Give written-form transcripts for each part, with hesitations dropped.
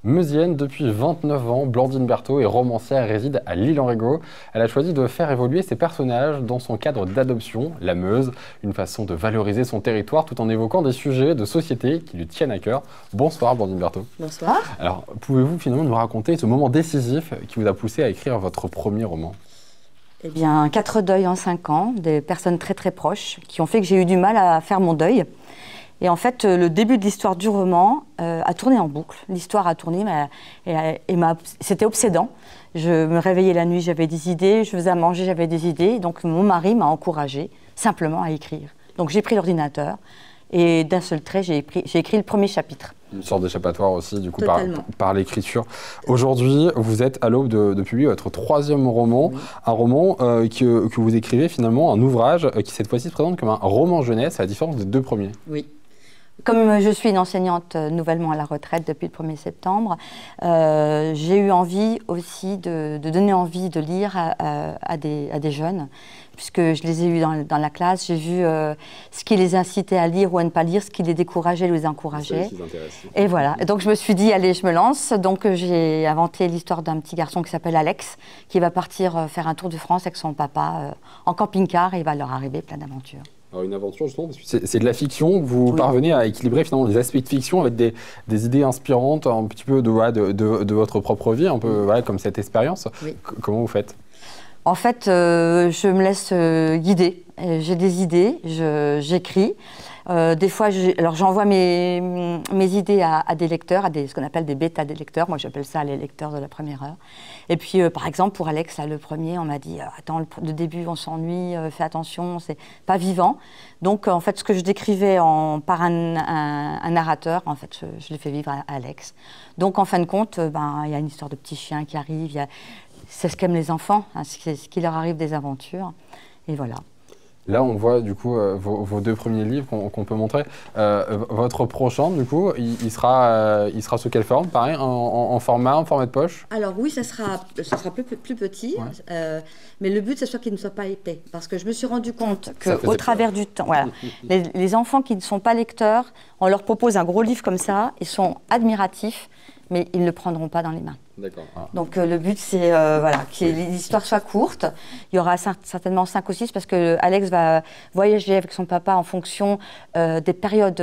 Meusienne, depuis 29 ans, Blandine Berthaud est romancière et réside à L'Île-en-Rigaud. Elle a choisi de faire évoluer ses personnages dans son cadre d'adoption, la Meuse, une façon de valoriser son territoire tout en évoquant des sujets de société qui lui tiennent à cœur. Bonsoir Blandine Berthaud. Bonsoir. Alors, pouvez-vous finalement nous raconter ce moment décisif qui vous a poussé à écrire votre premier roman? Eh bien, 4 deuils en 5 ans, des personnes très très proches qui ont fait que j'ai eu du mal à faire mon deuil. Et en fait, le début de l'histoire du roman a tourné en boucle. L'histoire a tourné, c'était obsédant. Je me réveillais la nuit, j'avais des idées, je faisais à manger, j'avais des idées. Donc mon mari m'a encouragée simplement à écrire. Donc j'ai pris l'ordinateur et d'un seul trait, j'ai écrit le premier chapitre. Une sorte d'échappatoire aussi, du coup, par l'écriture. Aujourd'hui, vous êtes à l'aube de publier votre 3e roman, oui. Un roman que vous écrivez finalement, un ouvrage qui cette fois-ci se présente comme un roman jeunesse, à la différence des 2 premiers. Oui. Comme je suis une enseignante nouvellement à la retraite depuis le 1er septembre, j'ai eu envie aussi de donner envie de lire à des jeunes, puisque je les ai eus dans la classe, j'ai vu ce qui les incitait à lire ou à ne pas lire, ce qui les décourageait ou les encourageait. Et voilà, donc je me suis dit, allez, je me lance. Donc j'ai inventé l'histoire d'un petit garçon qui s'appelle Alex, qui va partir faire un tour de France avec son papa en camping-car et il va leur arriver plein d'aventures. Alors une aventure justement, parce que c'est de la fiction, vous parvenez à équilibrer finalement les aspects de fiction avec des idées inspirantes un petit peu de votre propre vie, un peu comme cette expérience. Oui. Comment vous faites? En fait, je me laisse guider. J'ai des idées, j'écris. Des fois, j'envoie mes idées à des lecteurs, ce qu'on appelle des bêta des lecteurs. Moi, j'appelle ça les lecteurs de la première heure. Et puis, par exemple, pour Alex, là, le premier, on m'a dit « Attends, le début, on s'ennuie, fais attention, c'est pas vivant ». Donc, en fait, ce que je décrivais par un narrateur, en fait, je l'ai fait vivre à Alex. Donc, en fin de compte, y a une histoire de petit chien qui arrive. C'est ce qu'aiment les enfants, hein, c'est ce qui leur arrive des aventures. Et voilà. Là, on voit du coup vos 2 premiers livres qu'on peut montrer. Votre prochain, du coup, il sera sous quelle forme? Pareil, en format de poche? Alors oui, ça sera plus petit, ouais. Mais le but, c'est qu'il ne soit pas épais. Parce que je me suis rendu compte qu'au travers du temps, voilà, les enfants qui ne sont pas lecteurs, on leur propose un gros livre comme ça, ils sont admiratifs, mais ils ne le prendront pas dans les mains. D'accord. Ah. Donc le but, c'est que l'histoire soit courte. Il y aura certainement 5 ou 6 parce que Alex va voyager avec son papa en fonction des périodes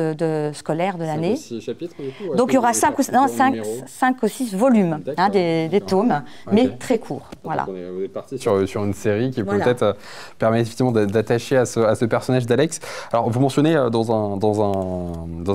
scolaires de l'année. 5 ou 6 chapitres du coup? Donc il y aura 5 ou 6 volumes, hein, des tomes, mais très courts. Voilà. Vous êtes parti sur une série qui peut-être permet effectivement d'attacher à ce personnage d'Alex. Alors vous mentionnez dans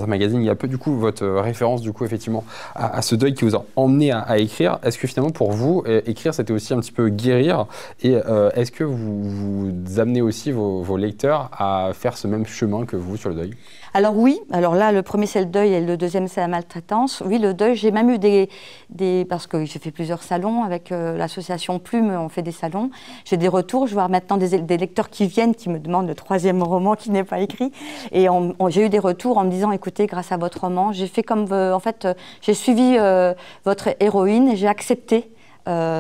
un magazine il y a peu du coup votre référence du coup effectivement à ce deuil qui vous a emmené à écrire. Est-ce que finalement pour vous, écrire c'était aussi un petit peu guérir et est-ce que vous amenez aussi vos lecteurs à faire ce même chemin que vous sur le deuil? Alors oui, alors là le premier c'est le deuil et le deuxième c'est la maltraitance. Oui, le deuil, j'ai même eu parce que j'ai fait plusieurs salons avec l'association Plume, on fait des salons. J'ai des retours, je vois maintenant des lecteurs qui viennent, qui me demandent le 3e roman qui n'est pas écrit. Et j'ai eu des retours en me disant, écoutez, grâce à votre roman, j'ai fait comme, en fait, j'ai suivi votre héroïne et j'ai accepté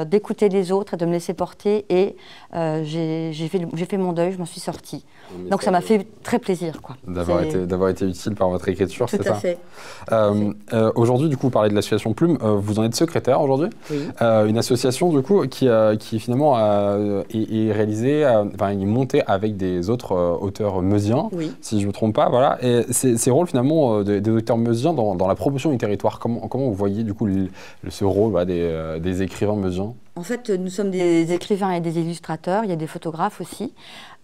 d'écouter les autres et de me laisser porter et j'ai fait mon deuil, je m'en suis sortie. Donc ça m'a fait très plaisir. D'avoir été utile par votre écriture, c'est ça? Tout à fait. Aujourd'hui, du coup, vous parlez de l'association Plume, vous en êtes secrétaire aujourd'hui? Oui. Une association du coup qui finalement est réalisée, est montée avec des autres auteurs meusiens, oui. Si je ne me trompe pas. Voilà. Et ces rôles finalement des auteurs meusiens dans la promotion du territoire, comment vous voyez du coup ce rôle des écrivains meusiens? En fait, nous sommes des écrivains et des illustrateurs, il y a des photographes aussi.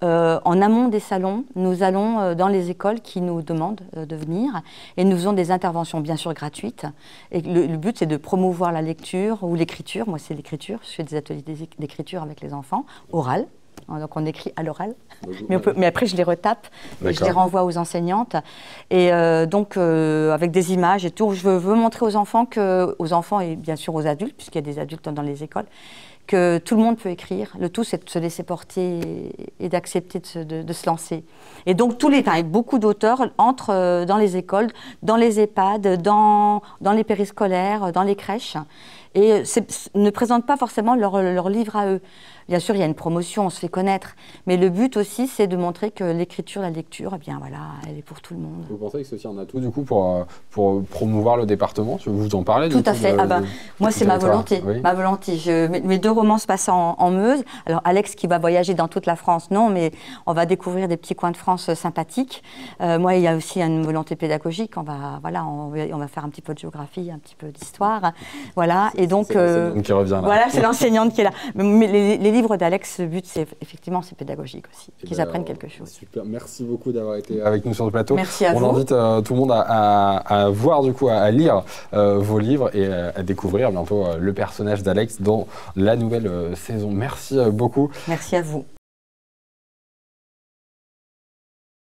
En amont des salons, nous allons dans les écoles qui nous demandent de venir et nous faisons des interventions bien sûr gratuites. Et le but, c'est de promouvoir la lecture ou l'écriture. Moi, c'est l'écriture. Je fais des ateliers d'écriture avec les enfants, oral. Donc on écrit à l'oral, mais après je les retape et je les renvoie aux enseignantes. Et donc avec des images et tout, je veux montrer aux enfants et bien sûr aux adultes, puisqu'il y a des adultes dans les écoles, que tout le monde peut écrire. Le tout, c'est de se laisser porter et d'accepter de se lancer. Et donc, beaucoup d'auteurs entrent dans les écoles, dans les EHPAD, dans les périscolaires, dans les crèches, et ne présentent pas forcément leur livre à eux. Bien sûr, il y a une promotion, on se fait connaître, mais le but aussi, c'est de montrer que l'écriture, la lecture, eh bien voilà, elle est pour tout le monde. Vous pensez que c'est aussi un atout du coup pour promouvoir le département? Vous en parlez? Tout à fait. Moi, c'est ma volonté. Oui. Ma volonté. Mes 2 romans se passent en Meuse. Alors, Alex qui va voyager dans toute la France, non, mais on va découvrir des petits coins de France sympathiques. Moi, il y a aussi une volonté pédagogique. On va faire un petit peu de géographie, un petit peu d'histoire. Voilà. Et donc, c'est l'enseignante qui revient là. Voilà, c'est l'enseignante qui est là. Mais les livres d'Alex, le but, c'est pédagogique aussi, qu'ils apprennent quelque chose. Super, merci beaucoup d'avoir été avec nous sur le plateau. Merci à vous. On invite tout le monde à voir, du coup, à lire vos livres et à découvrir bientôt le personnage d'Alex dans la nouvelle saison. Merci beaucoup. Merci à vous.